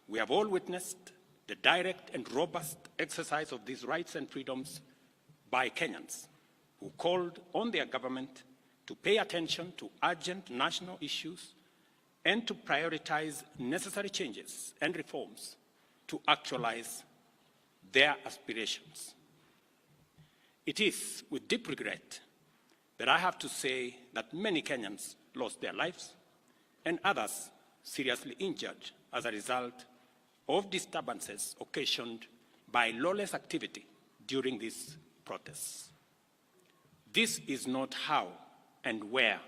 we have all witnessed the direct and robust exercise of these rights and freedoms by Kenyans who called on their government to pay attention to urgent national issues and to prioritize necessary changes and reforms to actualize their aspirations. It is with deep regret that I have to say that many Kenyans lost their lives and others seriously injured as a result of disturbances occasioned by lawless activity during these protests. This is not how and where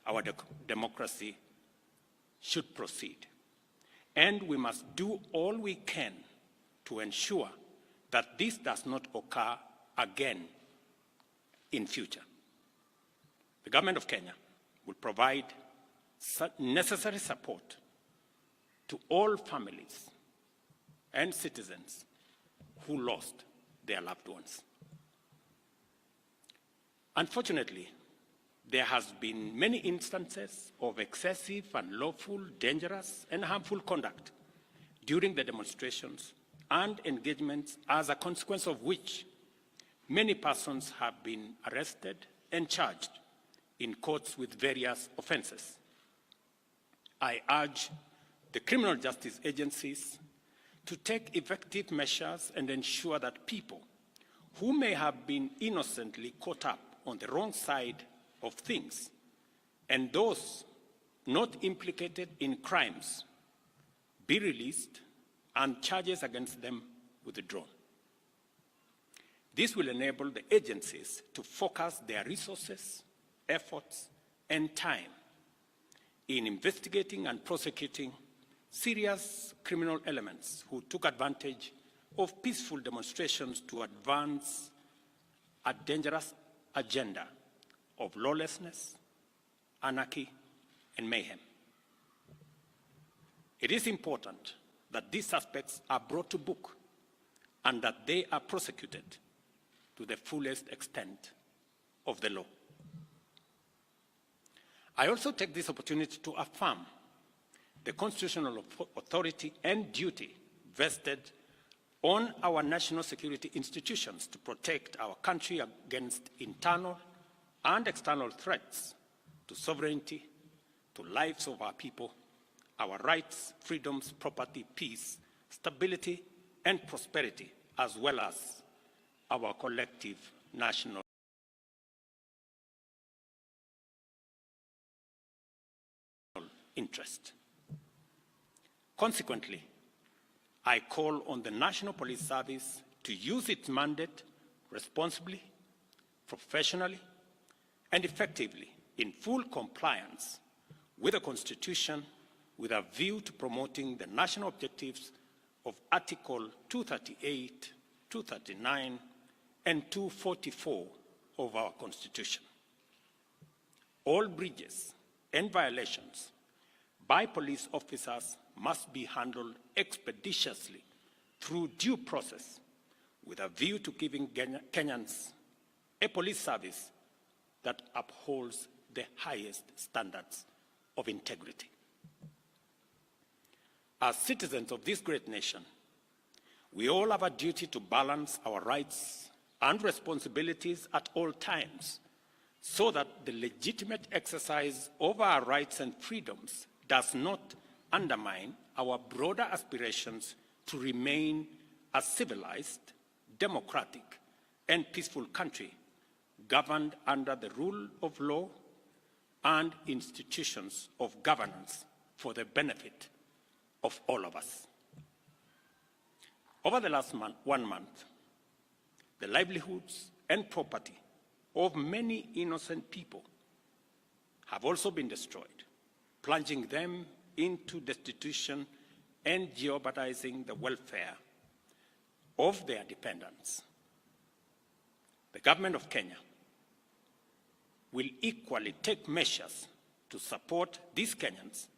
our democracy should proceed, and we must do all we can to ensure that this does not occur again in future. The government of Kenya will provide necessary support to all families and citizens who lost their loved ones. Unfortunately, there has been many instances of excessive, unlawful, dangerous, and harmful conduct during the demonstrations and engagements, as a consequence of which many persons have been arrested and charged in courts with various offenses. I urge the criminal justice agencies to take effective measures and ensure that people who may have been innocently caught up on the wrong side of things and those not implicated in crimes be released and charges against them withdrawn. This will enable the agencies to focus their resources, efforts, and time in investigating and prosecuting serious criminal elements who took advantage of peaceful demonstrations to advance a dangerous agenda of lawlessness, anarchy, and mayhem. It is important that these suspects are brought to book and that they are prosecuted to the fullest extent of the law. I also take this opportunity to affirm the constitutional authority and duty vested on our national security institutions to protect our country against internal and external threats to sovereignty, to lives of our people, our rights, freedoms, property, peace, stability, and prosperity, as well as our collective national interest. Consequently, I call on the National Police Service to use its mandate responsibly, professionally, and effectively in full compliance with the Constitution, with a view to promoting the national objectives of Article 238, 239, and 244 of our Constitution. All breaches and violations by police officers must be handled expeditiously through due process, with a view to giving Kenyans a police service that upholds the highest standards of integrity. As citizens of this great nation, we all have a duty to balance our rights and responsibilities at all times, so that the legitimate exercise of our rights and freedoms does not undermine our broader aspirations to remain a civilized, democratic, and peaceful country governed under the rule of law and institutions of governance for the benefit of all of us. Over the last 1 month, the livelihoods and property of many innocent people have also been destroyed, plunging them into destitution and jeopardizing the welfare of their dependents. The government of Kenya will equally take measures to support these Kenyans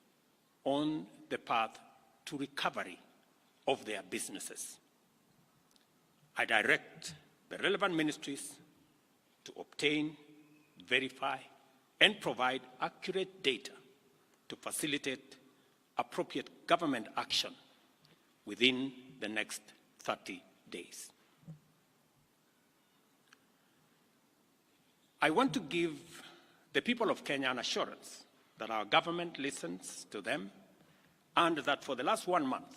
on the path to recovery of their businesses. I direct the relevant ministries to obtain, verify, and provide accurate data to facilitate appropriate government action within the next 30 days. I want to give the people of Kenya an assurance that our government listens to them and that for the last 1 month,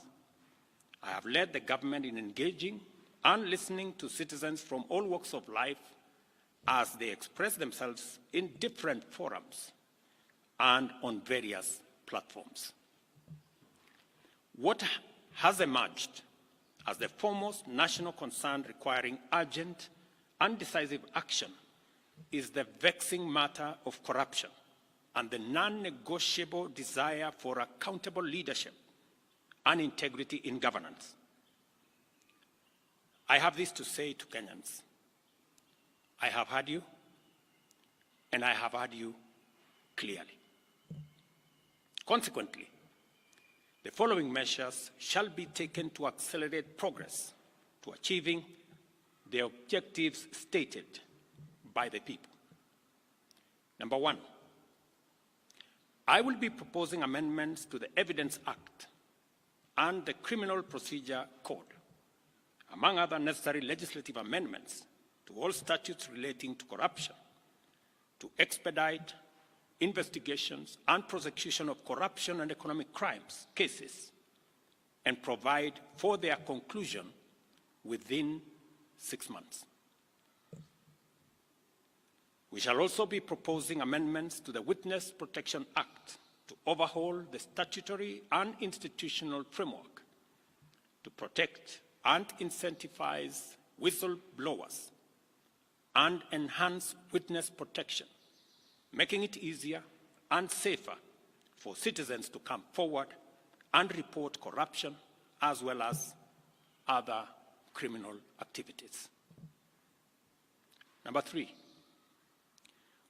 I have led the government in engaging and listening to citizens from all walks of life as they express themselves in different forums and on various platforms. What has emerged as the foremost national concern requiring urgent and decisive action is the vexing matter of corruption and the non-negotiable desire for accountable leadership and integrity in governance. I have this to say to Kenyans. I have heard you, and I have heard you clearly. Consequently, the following measures shall be taken to accelerate progress to achieving the objectives stated by the people. Number one, I will be proposing amendments to the Evidence Act and the Criminal Procedure Code, among other necessary legislative amendments to all statutes relating to corruption, to expedite investigations and prosecution of corruption and economic crimes cases, and provide for their conclusion within 6 months. We shall also be proposing amendments to the Witness Protection Act to overhaul the statutory and institutional framework to protect and incentivize whistleblowers and enhance witness protection, making it easier and safer for citizens to come forward and report corruption as well as other criminal activities. Number three,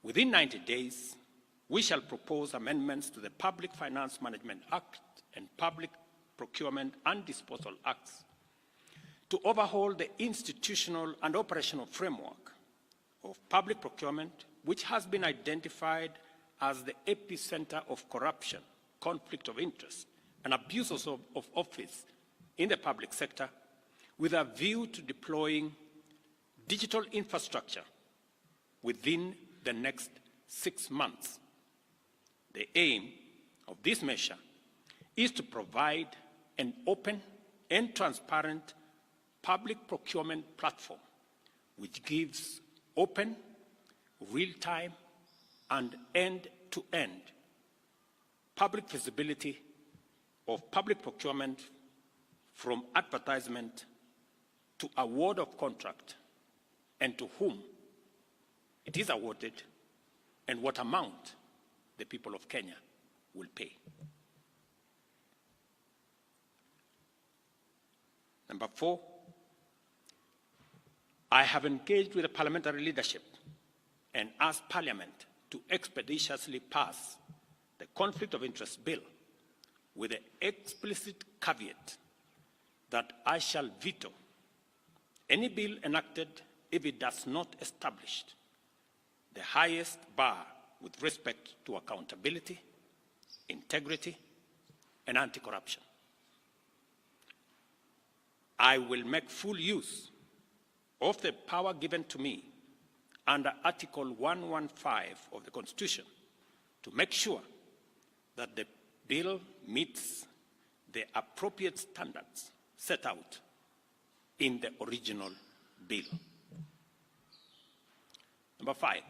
within 90 days, we shall propose amendments to the Public Finance Management Act and Public Procurement and Disposal Acts to overhaul the institutional and operational framework of public procurement, which has been identified as the epicenter of corruption, conflict of interest, and abuses of office in the public sector, with a view to deploying digital infrastructure within the next 6 months. The aim of this measure is to provide an open and transparent public procurement platform which gives open, real-time, and end-to-end public visibility of public procurement from advertisement to award of contract and to whom it is awarded and what amount the people of Kenya will pay. Number four, I have engaged with the parliamentary leadership and asked Parliament to expeditiously pass the Conflict of Interest Bill with the explicit caveat that I shall veto any bill enacted if it does not establish the highest bar with respect to accountability, integrity, and anti-corruption. I will make full use of the power given to me under Article 115 of the Constitution to make sure that the bill meets the appropriate standards set out in the original bill. Number five,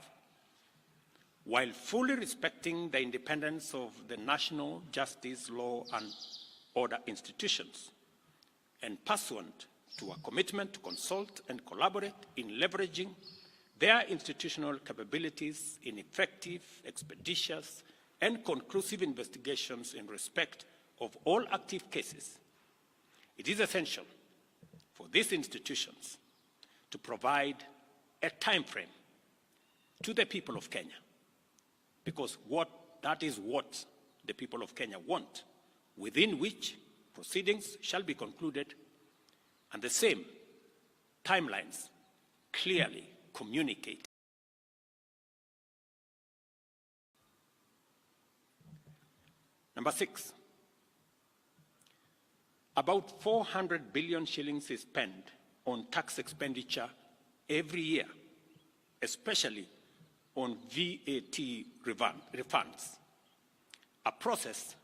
while fully respecting the independence of the national justice, law, and order institutions, and pursuant to a commitment to consult and collaborate in leveraging their institutional capabilities in effective, expeditious, and conclusive investigations in respect of all active cases, it is essential for these institutions to provide a time frame to the people of Kenya, because that is what the people of Kenya want, within which proceedings shall be concluded, and the same timelines clearly communicate. Number six, About 400 billion shillings is spent on tax expenditure every year, especially on VAT refunds, a process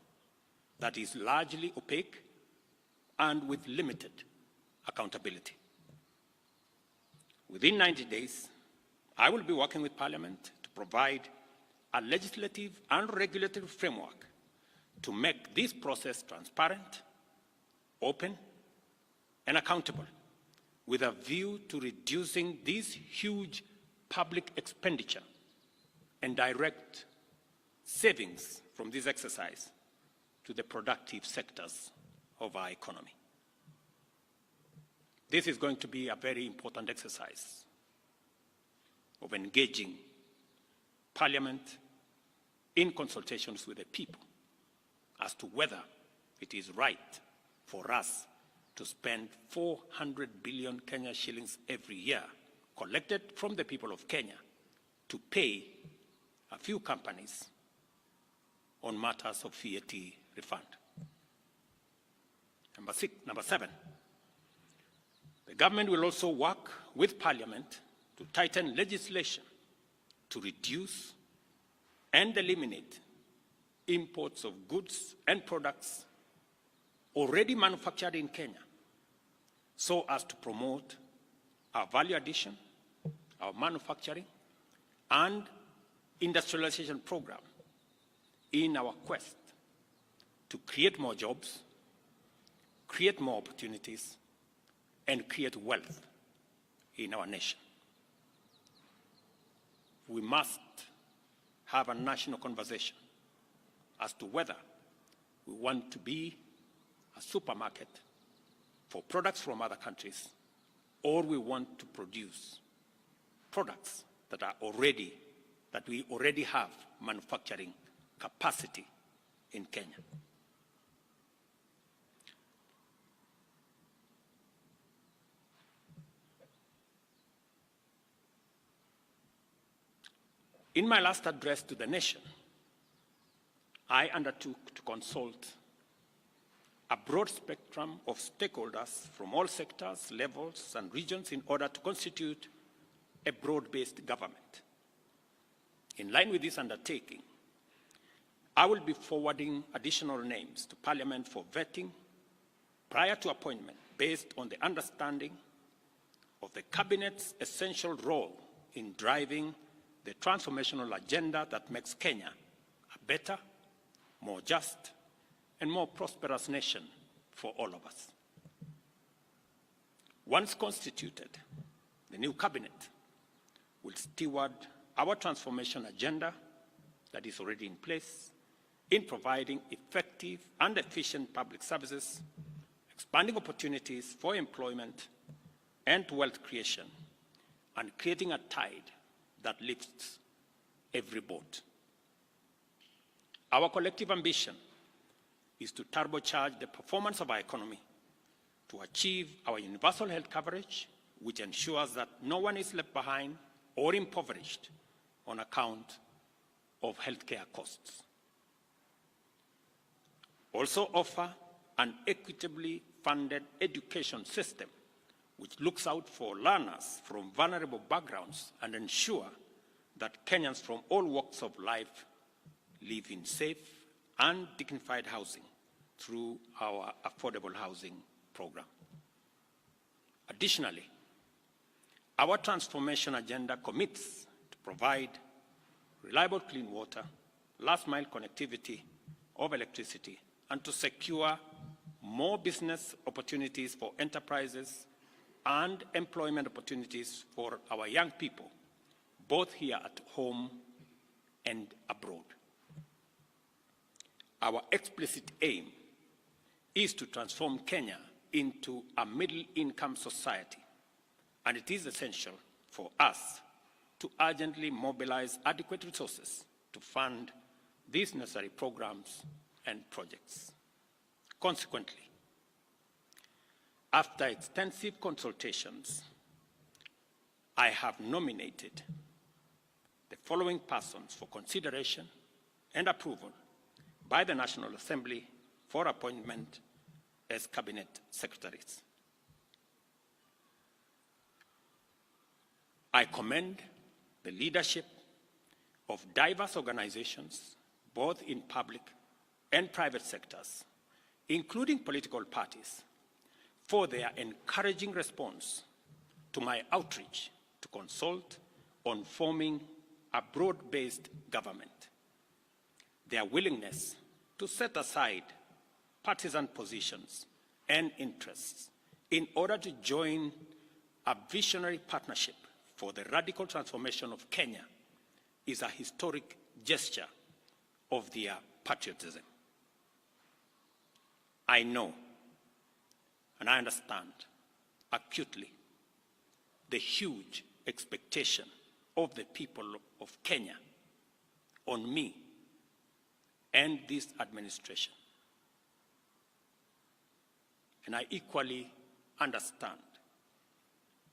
that is largely opaque and with limited accountability. Within 90 days, I will be working with Parliament to provide a legislative and regulatory framework to make this process transparent, open, and accountable, with a view to reducing this huge public expenditure and direct savings from this exercise to the productive sectors of our economy. This is going to be a very important exercise of engaging Parliament in consultations with the people as to whether it is right for us to spend 400 billion Kenya shillings every year collected from the people of Kenya to pay a few companies on matters of VAT refund. Number 7, the government will also work with Parliament to tighten legislation to reduce and eliminate imports of goods and products already manufactured in Kenya, so as to promote our value addition, our manufacturing, and industrialization program in our quest to create more jobs, create more opportunities, and create wealth in our nation. We must have a national conversation as to whether we want to be a supermarket for products from other countries, or we want to produce products that we already have manufacturing capacity in Kenya. In my last address to the nation, I undertook to consult a broad spectrum of stakeholders from all sectors, levels, and regions in order to constitute a broad-based government. In line with this undertaking, I will be forwarding additional names to Parliament for vetting prior to appointment based on the understanding of the Cabinet's essential role in driving the transformational agenda that makes Kenya a better, more just, and more prosperous nation for all of us. Once constituted, the new cabinet will steward our transformation agenda that is already in place in providing effective and efficient public services, expanding opportunities for employment and wealth creation, and creating a tide that lifts every boat. Our collective ambition is to turbocharge the performance of our economy, to achieve our universal health coverage, which ensures that no one is left behind or impoverished on account of healthcare costs. Also offer an equitably funded education system which looks out for learners from vulnerable backgrounds and ensure that Kenyans from all walks of life live in safe and dignified housing through our affordable housing program. Additionally, our transformation agenda commits to provide reliable clean water, last-mile connectivity of electricity, and to secure more business opportunities for enterprises and employment opportunities for our young people, both here at home and abroad. Our explicit aim is to transform Kenya into a middle-income society, and it is essential for us to urgently mobilize adequate resources to fund these necessary programs and projects. Consequently, after extensive consultations, I have nominated the following persons for consideration and approval by the National Assembly for appointment as cabinet secretaries. I commend the leadership of diverse organizations, both in public and private sectors, including political parties, for their encouraging response to my outreach to consult on forming a broad-based government. Their willingness to set aside partisan positions and interests in order to join a visionary partnership for the radical transformation of Kenya is a historic gesture of their patriotism. I know and I understand acutely the huge expectation of the people of Kenya on me and this administration. And I equally understand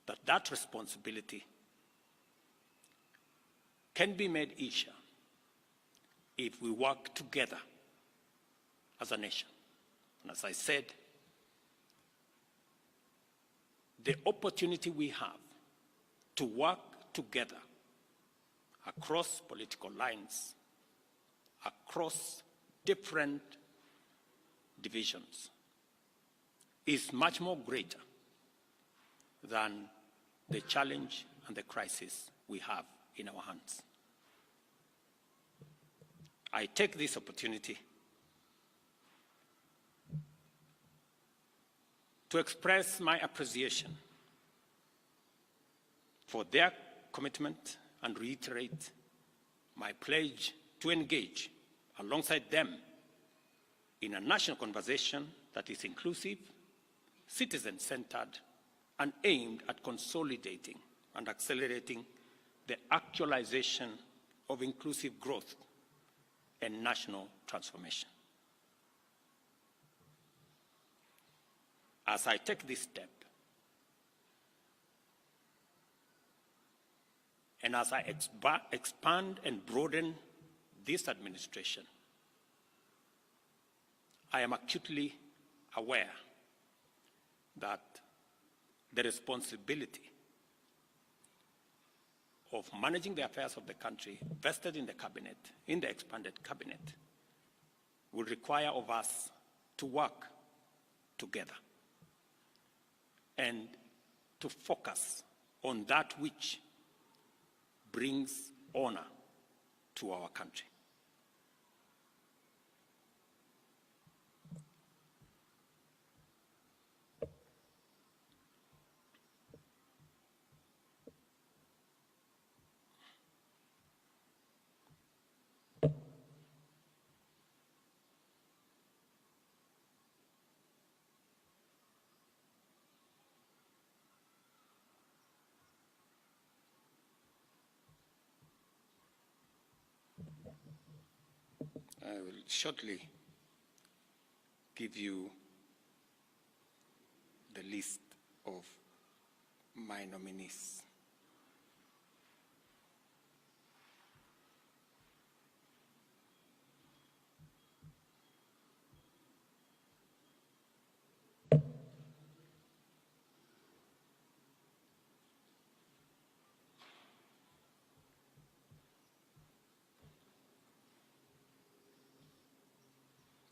that that responsibility can be made easier if we work together as a nation. And as I said, the opportunity we have to work together across political lines, across different divisions, is much more greater than the challenge and the crisis we have in our hands. I take this opportunity to express my appreciation for their commitment and reiterate my pledge to engage alongside them in a national conversation that is inclusive, citizen-centered, and aimed at consolidating and accelerating the actualization of inclusive growth and national transformation. As I take this step, and as I expand and broaden this administration, I am acutely aware that the responsibility of managing the affairs of the country vested in the cabinet, in the expanded cabinet, will require of us to work together and to focus on that which brings honor to our country. I will shortly give you the list of my nominees.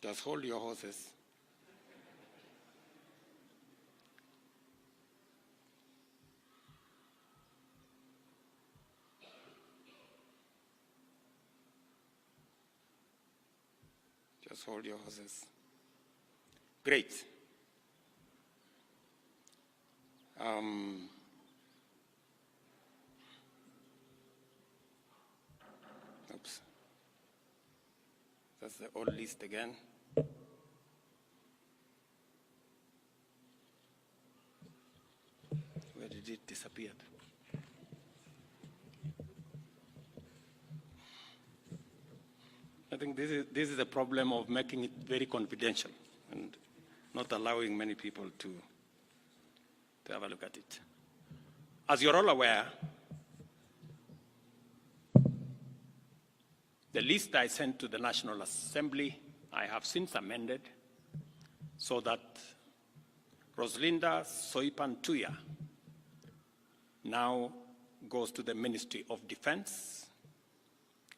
Just hold your horses. Just hold your horses. Great. Oops. That's the old list again. Where did it disappear? I think this is a problem of making it very confidential and not allowing many people to have a look at it. As you're all aware, the list I sent to the National Assembly, I have since amended so that Roslinda Soipantuya now goes to the Ministry of Defense.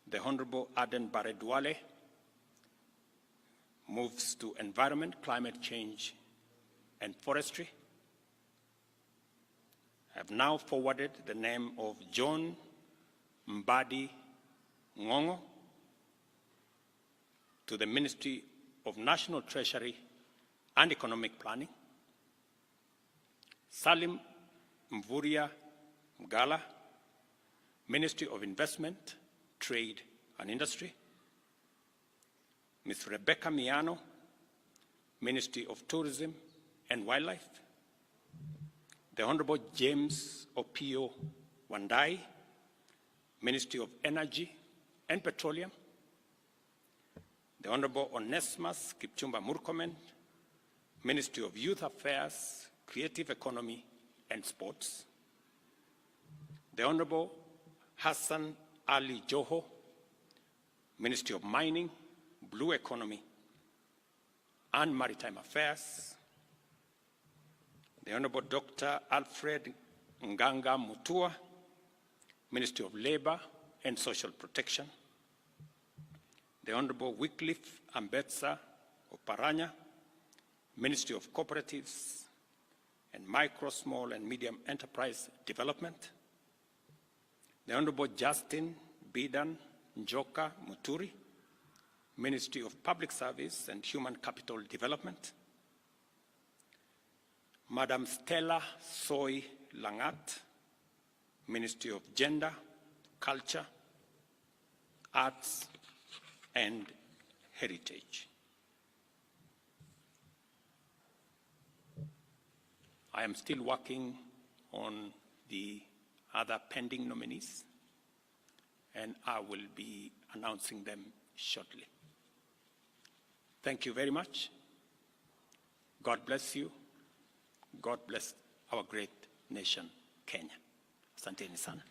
The Honorable Aden Baredwale moves to Environment, Climate Change, and Forestry. I have now forwarded the name of John Mbadi Ngongo to the Ministry of National Treasury and Economic Planning. Salim Mvuria Mgala, Ministry of Investment, Trade and Industry. Ms. Rebecca Miano, Ministry of Tourism and Wildlife. The Honorable James Opio Wandai, Ministry of Energy and Petroleum. The Honorable Onesmus Kipchumba Murkomen, Ministry of Youth Affairs, Creative Economy and Sports. The Honorable Hassan Ali Joho, Ministry of Mining, Blue Economy and Maritime Affairs. The Honorable Dr. Alfred Nganga Mutua, Ministry of Labor and Social Protection. The Honorable Wycliffe Ambetsa Oparanya, Ministry of Cooperatives and Micro, Small and Medium Enterprise Development. The Honorable Justin Bidan Njoka Muturi, Ministry of Public Service and Human Capital Development. Madam Stella Soy Langat, Ministry of Gender, Culture, Arts and Heritage. I am still working on the other pending nominees, and I will be announcing them shortly. Thank you very much. God bless you. God bless our great nation, Kenya. Asanteni sana.